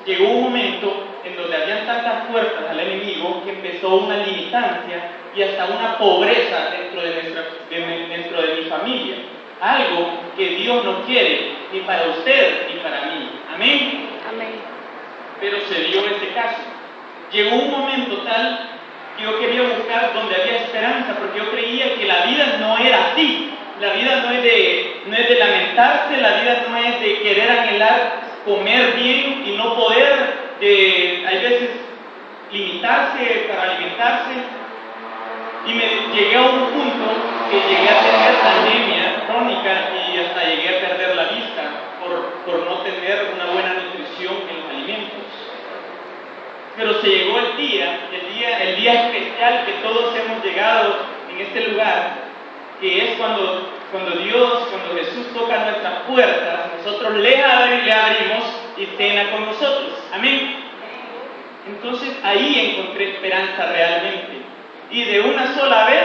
llegó un momento en donde habían tantas puertas al enemigo que empezó una limitancia y hasta una pobreza dentro de mi familia. Algo que Dios no quiere, ni para usted ni para mí. Amén. Amén. Pero se dio ese caso. Llegó un momento tal que yo quería buscar donde había esperanza, porque yo creía que la vida no era así. La vida no es de lamentarse, la vida no es de querer anhelar comer bien y no poder, hay veces limitarse para alimentarse. Y me llegué a un punto que llegué a tener anemia crónica y hasta llegué a perder la vista por no tener una buena nutrición en los alimentos. Pero se llegó el día especial que todos hemos llegado en este lugar, que es cuando Jesús toca nuestras puertas, nosotros le abrimos y cena con nosotros. Amén. Entonces ahí encontré esperanza realmente. Y de una sola vez,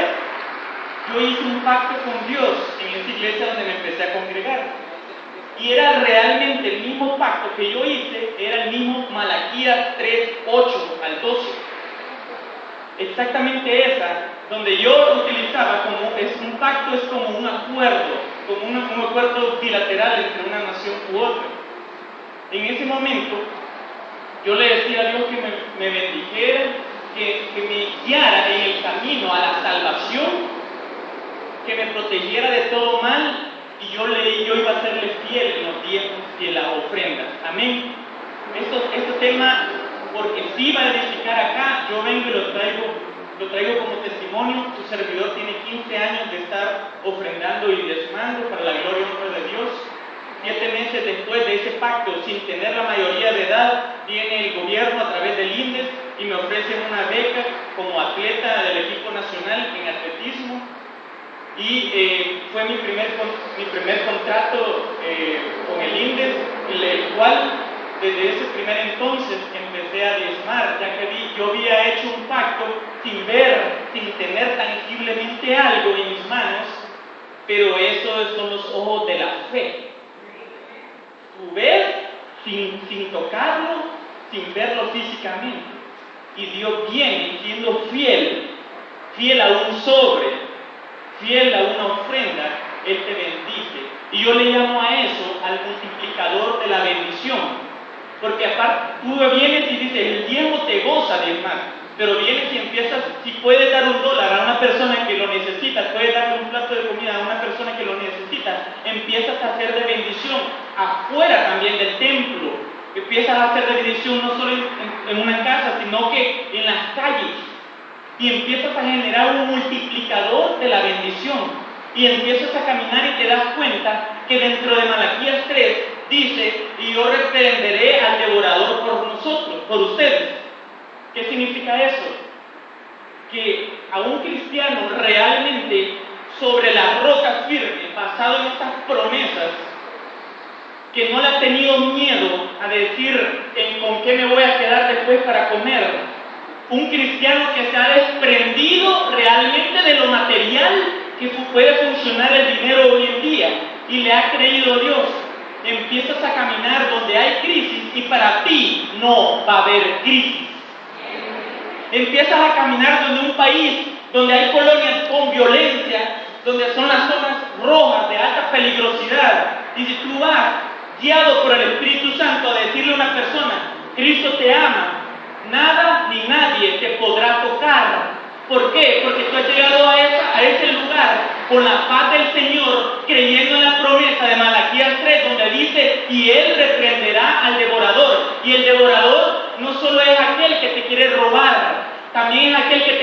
yo hice un pacto con Dios en esa iglesia donde me empecé a congregar. Y era realmente el mismo pacto que yo hice, era el mismo Malaquías 3, 8 al 12. Exactamente esa, donde yo utilizaba un pacto es como un acuerdo, como un acuerdo bilateral entre una nación u otra. En ese momento, yo le decía a Dios que me bendijera, que me guiara en el camino a la salvación, que me protegiera de todo mal, y yo iba a serle fiel en los diezmos y en las ofrendas. Amén. Este tema, porque sí va a edificar acá, yo vengo y lo traigo como testimonio. Su servidor tiene 15 años de estar ofrendando y diezmando para la gloria y honra de Dios. 7 meses después de ese pacto, sin tener la mayoría de edad, viene el gobierno a través del INDES y me ofrecen una beca como atleta del equipo nacional en atletismo. Y fue mi primer contrato con el INDES, el cual desde ese primer entonces empecé a diezmar, ya que yo había hecho un pacto sin tener tangiblemente algo en mis manos, pero esos son los ojos de la fe. Tú ves sin tocarlo, sin verlo físicamente. Y Dios viene siendo fiel a un sobre, fiel a una ofrenda, Él te bendice. Y yo le llamo a eso al multiplicador de la bendición. Porque aparte, tú vienes y dices, el diezmo te goza de más. Pero vienes y empiezas, si puedes dar $1 a una persona que lo necesita, puedes darle un plato de comida a una persona que lo necesita, empiezas a hacer de bendición afuera también del templo. Empiezas a hacer de bendición no solo en una casa, sino que en las calles. Y empiezas a generar un multiplicador de la bendición. Y empiezas a caminar y te das cuenta que dentro de Malaquías 3 dice, y yo reprenderé al devorador por nosotros, por ustedes. ¿Qué significa eso? Que a un cristiano realmente sobre la roca firme, basado en estas promesas, que no le ha tenido miedo a decir con qué me voy a quedar después para comer, un cristiano que se ha desprendido realmente de lo material que puede funcionar el dinero hoy en día y le ha creído a Dios, empiezas a caminar donde hay crisis y para ti no va a haber crisis. Empiezas a caminar donde un país donde hay colonias con violencia, donde son las zonas rojas de alta peligrosidad, y si tú vas guiado por el Espíritu Santo a decirle a una persona, Cristo te ama, nada ni nadie te podrá tocar. ¿Por qué? Porque tú has llegado a ese lugar con la paz del Señor, creyendo en la promesa de Malaquías 3, donde dice, y Él reprenderá al devorador. Y el devorador no solo es aquel que te quiere robar, también es aquel que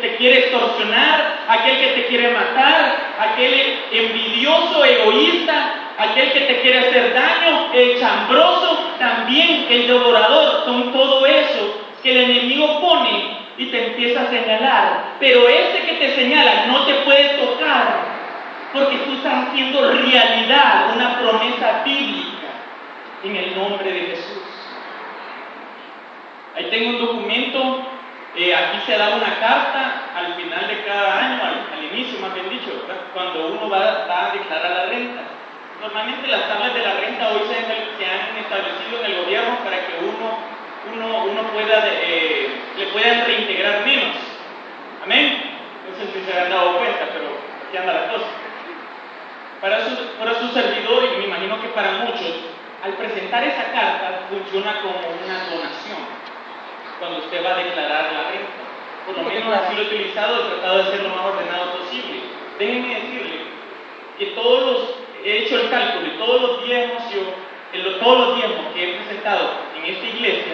te quiere extorsionar, aquel que te quiere matar, aquel envidioso, egoísta, aquel que te quiere hacer daño, el chambroso, también el devorador. Son todo eso que el enemigo pone y te empieza a señalar, pero ese que te señala no te puede tocar, porque tú estás haciendo realidad una promesa bíblica en el nombre de Jesús. Ahí tengo un documento, aquí se da una carta al final de cada año, al inicio más bien dicho, ¿verdad? Cuando uno va a declarar la renta. Normalmente las tablas de la renta hoy se han establecido en el gobierno para que uno le puedan reintegrar menos. Amén. No sé si se han dado cuenta, pero aquí anda la cosa. Para su servidor, y me imagino que para muchos, al presentar esa carta funciona como una donación cuando usted va a declarar la renta. Por lo menos así lo he utilizado, he tratado de ser lo más ordenado posible. Déjenme decirle que he hecho el cálculo y todos los diezmos que he presentado en esta iglesia,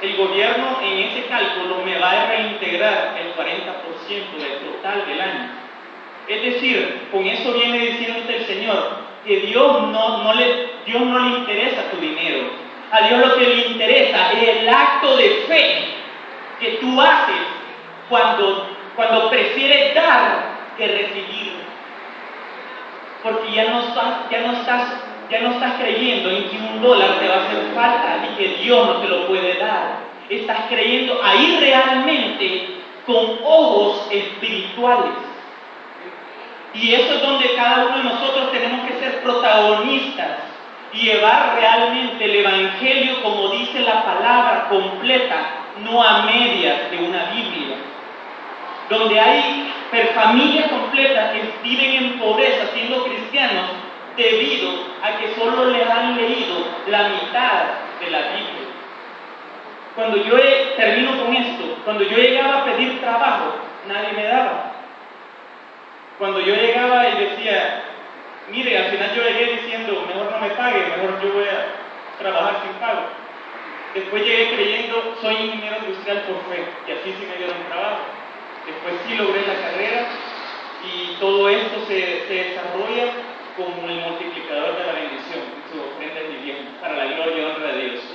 el gobierno en ese cálculo me va a reintegrar el 40% del total del año. Es decir, con eso viene diciéndote el Señor que Dios no le interesa tu dinero. A Dios lo que le interesa es el acto de fe que tú haces cuando prefieres dar que recibir. Porque ya no estás creyendo en que $1 te va a hacer falta y que Dios no te lo puede dar. Estás creyendo ahí realmente con ojos espirituales. Y eso es donde cada uno de nosotros tenemos que ser protagonistas y llevar realmente el Evangelio como dice la palabra completa, no a medias de una Biblia. Donde hay familias completas que viven en pobreza siendo cristianos debido a que solo les han leído la mitad de la Biblia. Termino con esto, cuando yo llegaba a pedir trabajo, nadie me daba. Cuando yo llegaba y decía, mire, al final yo llegué diciendo, mejor no me pague, mejor yo voy a trabajar sin pago. Después llegué creyendo, soy ingeniero industrial por fe, y así sí me dieron trabajo. Después sí logré la carrera, y todo esto se desarrolla como el multiplicador de la bendición, su ofrenda es divina, para la gloria y honra de Dios.